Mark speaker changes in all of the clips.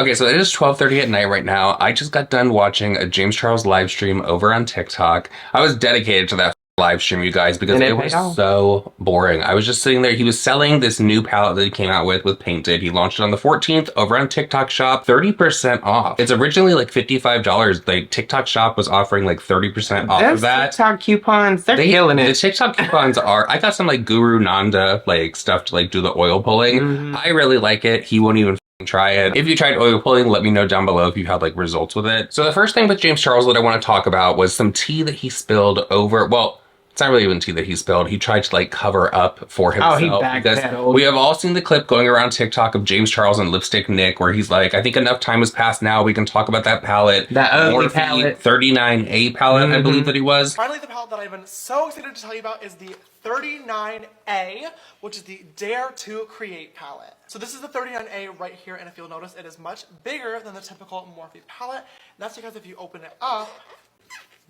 Speaker 1: Okay, so it is 12:30 at night right now. I just got done watching a James Charles live stream over on TikTok. I was dedicated to that live stream, you guys, because
Speaker 2: And
Speaker 1: it
Speaker 2: it paid
Speaker 1: was
Speaker 2: off.
Speaker 1: so boring. I was just sitting there. He was selling this new palette that he came out with Painted. He launched it on the 14th over on TikTok Shop, 30% off. It's originally like $55. Like TikTok Shop was offering like 30% off of
Speaker 2: Those
Speaker 1: that.
Speaker 2: TikTok coupons, they're killing
Speaker 1: The
Speaker 2: it.
Speaker 1: TikTok coupons are, I got some like Guru Nanda like stuff to like do the oil pulling. I really like it. He won't even try it. If you tried oil pulling, let me know down below if you had like results with it. So the first thing with James Charles that I want to talk about was some tea that he spilled over, well, it's not really even tea that he spilled. He tried to like cover up for
Speaker 2: Oh, he
Speaker 1: himself because
Speaker 2: backpedaled.
Speaker 1: we have all seen the clip going around TikTok of James Charles and Lipstick Nick where he's like, I think enough time has passed now. We can talk about that palette.
Speaker 2: That ugly
Speaker 1: Morphe
Speaker 2: palette.
Speaker 1: 39A palette, I believe that he was.
Speaker 3: Finally, the palette that I've been so excited to tell you about is the 39A, which is the Dare to Create palette. So this is the 39A right here, and if you'll notice, it is much bigger than the typical Morphe palette. And that's because if you open it up,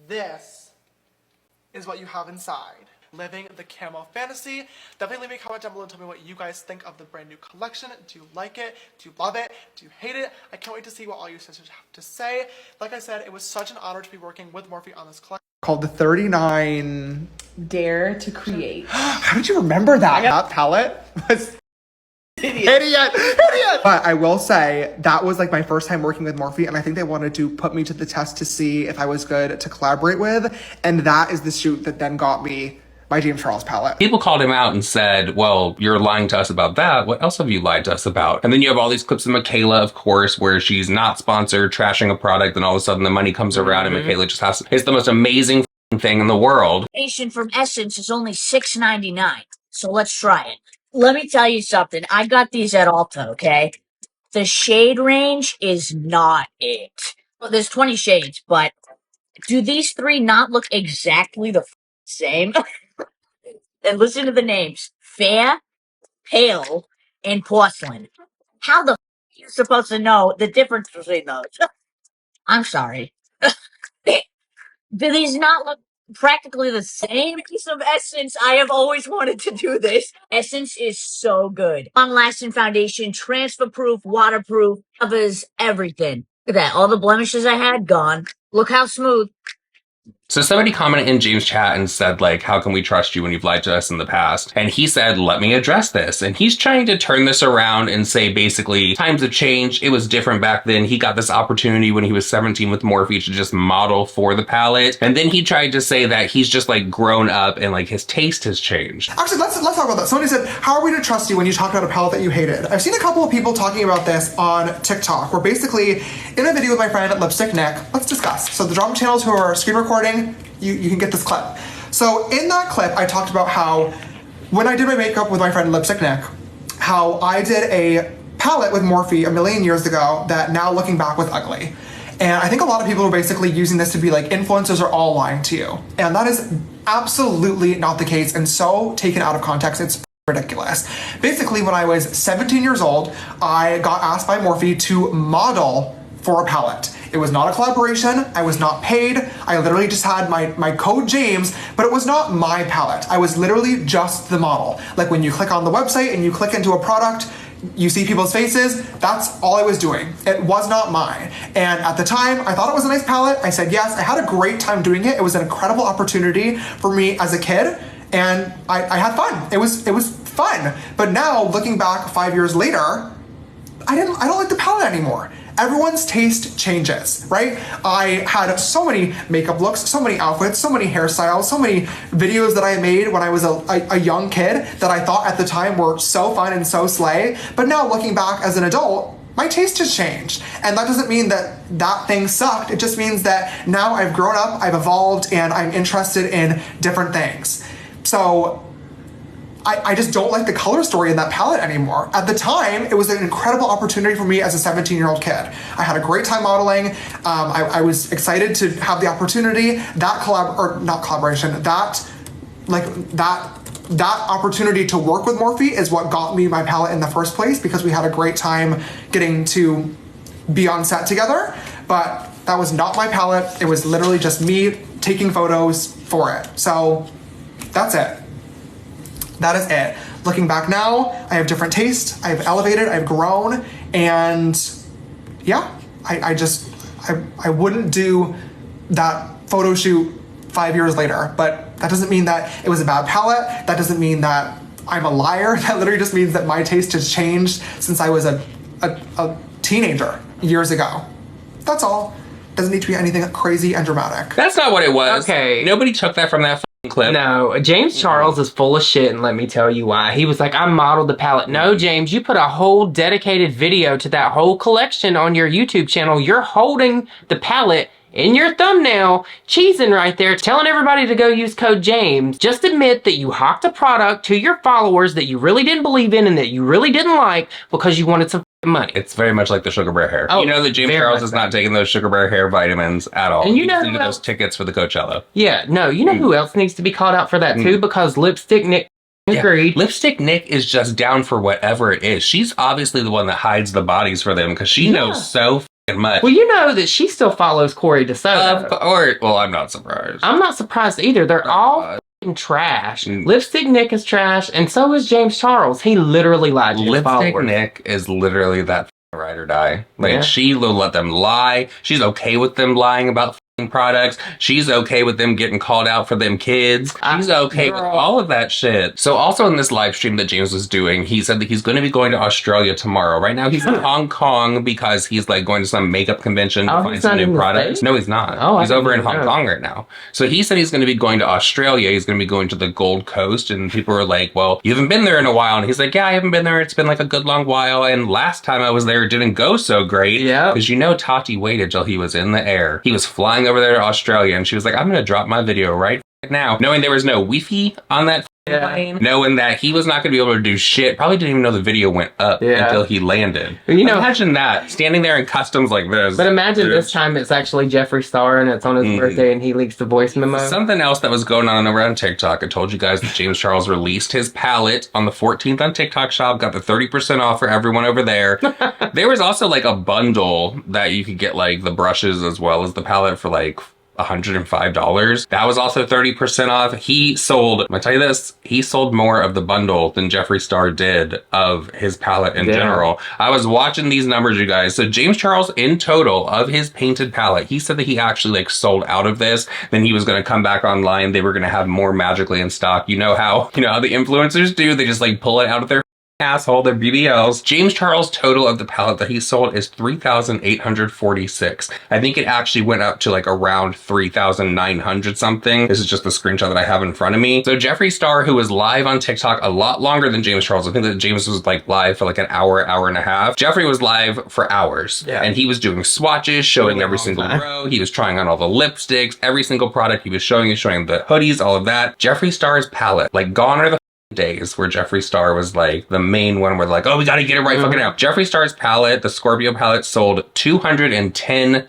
Speaker 3: this is what you have inside. Living the Camo Fantasy. Definitely leave me a comment down below and tell me what you guys think of the brand new collection. Do you like it? Do you love it? Do you hate it? I can't wait to see what all you sisters have to say. Like I said, it was such an honor to be working with Morphe on this collection. Called the 39...
Speaker 4: Dare to Create.
Speaker 3: How did you remember that? That palette was... Idiot! But I will say, that was like my first time working with Morphe, and I think they wanted to put me to the test to see if I was good to collaborate with, and that is the shoot that then got me my James Charles palette.
Speaker 1: People called him out and said, well, you're lying to us about that. What else have you lied to us about? And then you have all these clips of Michaela, of course, where she's not sponsored, trashing a product, and all of a sudden the money comes around and Michaela just has, it's the most amazing thing in the world.
Speaker 5: From Essence is only $6.99, so let's try it. Let me tell you something. I got these at Ulta, okay? The shade range is not it. Well, there's 20 shades, but do these three not look exactly the same? And listen to the names. Fair, Pale, and Porcelain. How the are you supposed to know the difference between those? I'm sorry. Do these not look practically the same piece of Essence? I have always wanted to do this. Essence is so good. Long-lasting foundation, transfer-proof, waterproof, covers everything. Look at that. All the blemishes I had, gone. Look how smooth.
Speaker 1: So somebody commented in James' chat and said, like, how can we trust you when you've lied to us in the past? And he said, let me address this. And he's trying to turn this around and say, basically, times have changed. It was different back then. He got this opportunity when he was 17 with Morphe to just model for the palette. And then he tried to say that he's just, like, grown up and, like, his taste has changed.
Speaker 3: Actually, let's talk about that. Somebody said, how are we to trust you when you talk about a palette that you hated? I've seen a couple of people talking about this on TikTok, where basically, in a video with my friend Lipstick Nick, let's discuss. So the drama channels who are screen recording, you can get this clip. So in that clip, I talked about how when I did my makeup with my friend Lipstick Nick, how I did a palette with Morphe a million years ago that now looking back was ugly. And I think a lot of people are basically using this to be like, influencers are all lying to you. And that is absolutely not the case and so taken out of context, it's ridiculous. Basically, when I was 17 years old, I got asked by Morphe to model for a palette. It was not a collaboration, I was not paid, I literally just had my code James, but it was not my palette. I was literally just the model. Like when you click on the website and you click into a product, you see people's faces, that's all I was doing. It was not mine. And at the time, I thought it was a nice palette, I said yes, I had a great time doing it, it was an incredible opportunity for me as a kid, and I had fun. It was fun. But now, looking back 5 years later, I don't like the palette anymore. Everyone's taste changes, right? I had so many makeup looks, so many outfits, so many hairstyles, so many videos that I made when I was a young kid that I thought at the time were so fun and so slay. But now looking back as an adult, my taste has changed. And that doesn't mean that that thing sucked. It just means that now I've grown up, I've evolved, and I'm interested in different things. So I just don't like the color story in that palette anymore. At the time, it was an incredible opportunity for me as a 17-year-old kid. I had a great time modeling. I was excited to have the opportunity. That opportunity to work with Morphe is what got me my palette in the first place, because we had a great time getting to be on set together. But that was not my palette. It was literally just me taking photos for it. So that's it. That is it. Looking back now, I have different taste, I've elevated, I've grown, and yeah, I wouldn't do that photo shoot 5 years later, but that doesn't mean that it was a bad palette. That doesn't mean that I'm a liar. That literally just means that my taste has changed since I was a teenager years ago. That's all. Doesn't need to be anything crazy and dramatic.
Speaker 1: That's not what it was.
Speaker 2: Okay.
Speaker 1: Nobody took that from that f***ing clip.
Speaker 2: No, James Charles is full of shit, and let me tell you why. He was like, I modeled the palette. No, James, you put a whole dedicated video to that whole collection on your YouTube channel. You're holding the palette in your thumbnail, cheesing right there, telling everybody to go use code James. Just admit that you hawked a product to your followers that you really didn't believe in and that you really didn't like because you wanted some money.
Speaker 1: It's very much like the Sugar Bear hair.
Speaker 2: Oh,
Speaker 1: you know that James
Speaker 2: very
Speaker 1: Charles
Speaker 2: much
Speaker 1: is not taking those Sugar Bear hair vitamins at all.
Speaker 2: And you
Speaker 1: He's
Speaker 2: know
Speaker 1: into
Speaker 2: who
Speaker 1: those
Speaker 2: else-
Speaker 1: tickets for the Coachella.
Speaker 2: Yeah, no, you know who else needs to be called out for that too? Because Lipstick Nick agreed.
Speaker 1: Lipstick Nick is just down for whatever it is. She's obviously the one that hides the bodies for them because she knows so fucking much.
Speaker 2: Well, you know that she still follows Corey DeSoto.
Speaker 1: Of course. Well, I'm not surprised.
Speaker 2: I'm not surprised either. They're all f***ing trash. Lipstick Nick is trash, and so is James Charles. He literally lied to his
Speaker 1: Lipstick
Speaker 2: followers.
Speaker 1: Nick is literally that f***ing ride or die. Like,
Speaker 2: Yeah.
Speaker 1: she will let them lie. She's okay with them lying about f***ing products. She's okay with them getting called out for them kids. She's okay with all of that shit. So also in this live stream that James was doing, he said that he's going to be going to Australia tomorrow. Right now he's in Hong Kong because he's like going to some makeup convention to find
Speaker 2: he's
Speaker 1: some
Speaker 2: not in
Speaker 1: new
Speaker 2: the
Speaker 1: products.
Speaker 2: States?
Speaker 1: No, he's not.
Speaker 2: Oh, I
Speaker 1: he's
Speaker 2: didn't
Speaker 1: over in
Speaker 2: even
Speaker 1: Hong
Speaker 2: know.
Speaker 1: Kong right now. So he said he's going to be going to Australia. He's going to be going to the Gold Coast, and people were like, well, you haven't been there in a while. And he's like, yeah, I haven't been there. It's been like a good long while. And last time I was there, it didn't go so great.
Speaker 2: Yeah.
Speaker 1: Because you know Tati waited till he was in the air. He was flying over there to Australia, and she was like, I'm going to drop my video right now. Knowing there was no Wi-Fi on that plane, knowing that he was not going to be able to do shit, probably didn't even know the video went up until he landed.
Speaker 2: You know,
Speaker 1: imagine that, standing there in customs like this.
Speaker 2: but imagine
Speaker 1: Dude.
Speaker 2: this time it's actually Jeffree Star and it's on his birthday and he leaks the voice memo.
Speaker 1: Something else that was going on over on TikTok. I told you guys that James Charles released his palette on the 14th on TikTok Shop, got the 30% off for everyone over there. There was also like a bundle that you could get like the brushes as well as the palette for like $105. That was also 30% off. He sold, I'm gonna tell you this, he sold more of the bundle than Jeffree Star did of his palette in general. I was watching these numbers, you guys. So James Charles, in total, of his painted palette, he said that he actually like sold out of this. Then he was gonna come back online. They were gonna have more magically in stock. You know how the influencers do? They just like pull it out of their asshole, their BBLs. James Charles' total of the palette that he sold is 3,846. I think it actually went up to like around 3,900 something. This is just the screenshot that I have in front of me. So Jeffree Star, who was live on TikTok a lot longer than James Charles, I think that James was like live for like an hour, hour and a half. Jeffree was live for hours.
Speaker 2: Yeah.
Speaker 1: And he was doing swatches, showing every single row. He was trying on all the lipsticks, every single product he was showing the hoodies, all of that. Jeffree Star's palette, like gone are the days where Jeffree Star was like the main one where they're like, oh, we gotta get it right fucking now. Jeffree Star's palette, the Scorpio palette, sold 210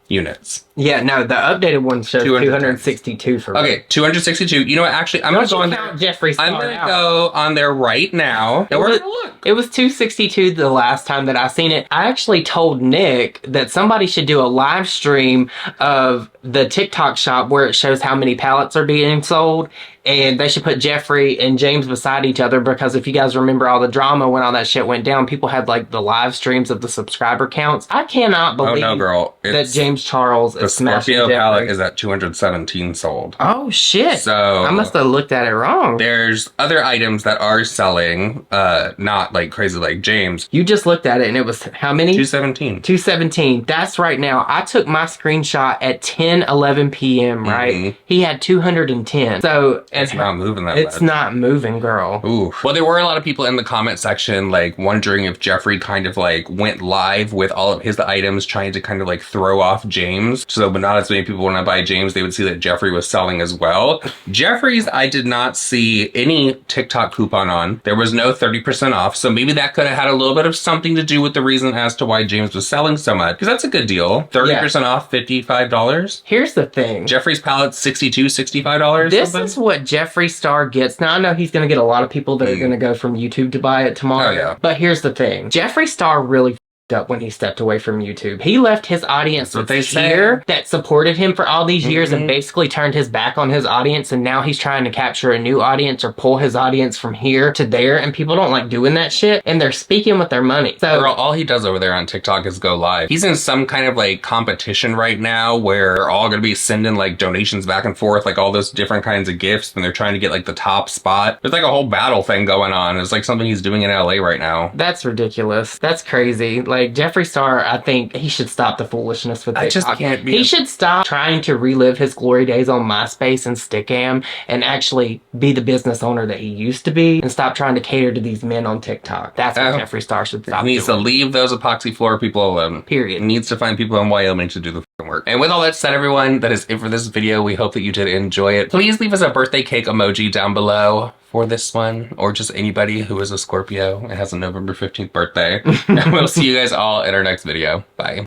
Speaker 1: units.
Speaker 2: Yeah, no, the updated one shows 262 for me.
Speaker 1: Okay, 262. You know what? Actually, I'm gonna go on there.
Speaker 2: Jeffree Star
Speaker 1: I'm gonna go on there right now. And we're gonna look.
Speaker 2: It was 262 the last time that I seen it. I actually told Nick that somebody should do a live stream of the TikTok shop where it shows how many palettes are being sold. And they should put Jeffree and James beside each other because if you guys remember all the drama when all that shit went down, people had like the live streams of the subscriber counts. I cannot believe that James Charles
Speaker 1: the
Speaker 2: is smashing
Speaker 1: Scorpio
Speaker 2: Jeffree.
Speaker 1: palette is at 217 sold.
Speaker 2: Oh shit.
Speaker 1: So
Speaker 2: I must have looked at it wrong.
Speaker 1: There's other items that are selling, not like crazy like James.
Speaker 2: You just looked at it and it was how many?
Speaker 1: 217.
Speaker 2: 217. That's right now. I took my screenshot at 10:11 p.m., right? He had 210. So
Speaker 1: It's not moving that
Speaker 2: it's
Speaker 1: much.
Speaker 2: not moving, girl.
Speaker 1: Ooh. Well, there were a lot of people in the comment section like wondering if Jeffree kind of like went live with all of his items, trying to kind of like throw off James. So, but not as many people want to buy James, they would see that Jeffree was selling as well. Jeffree's, I did not see any TikTok coupon on. There was no 30% off. So maybe that could have had a little bit of something to do with the reason as to why James was selling so much. Because that's a good deal. 30% off, $55.
Speaker 2: Here's the thing.
Speaker 1: Jeffree's palette, $62, $65.
Speaker 2: This
Speaker 1: something?
Speaker 2: is what Jeffree Star gets. Now, I know he's going to get a lot of people that are going to go from YouTube to buy it tomorrow.
Speaker 1: Oh, yeah.
Speaker 2: But here's the thing. Jeffree Star really up when he stepped away from YouTube. He left his audience
Speaker 1: That's what they
Speaker 2: here
Speaker 1: say.
Speaker 2: that supported him for all these years and basically turned his back on his audience, and now he's trying to capture a new audience or pull his audience from here to there, and people don't like doing that shit, and they're speaking with their money. So
Speaker 1: Girl, all he does over there on TikTok is go live. He's in some kind of like competition right now where they're all gonna be sending like donations back and forth, like all those different kinds of gifts, and they're trying to get like the top spot. There's like a whole battle thing going on. It's like something he's doing in LA right now.
Speaker 2: that's ridiculous. That's crazy. Like, Jeffree Star, I think he should stop the foolishness with TikTok.
Speaker 1: I just can't be.
Speaker 2: He should stop trying to relive his glory days on MySpace and Stickam and actually be the business owner that he used to be and stop trying to cater to these men on TikTok. That's what Jeffree Star should stop
Speaker 1: He needs
Speaker 2: doing.
Speaker 1: to leave those epoxy floor people alone.
Speaker 2: Period.
Speaker 1: He needs to find people in Wyoming to do the fucking work. And with all that said, everyone, that is it for this video. We hope that you did enjoy it. Please leave us a birthday cake emoji down below for this one, or just anybody who is a Scorpio and has a November 15th birthday. And we'll see you guys all in our next video. Bye.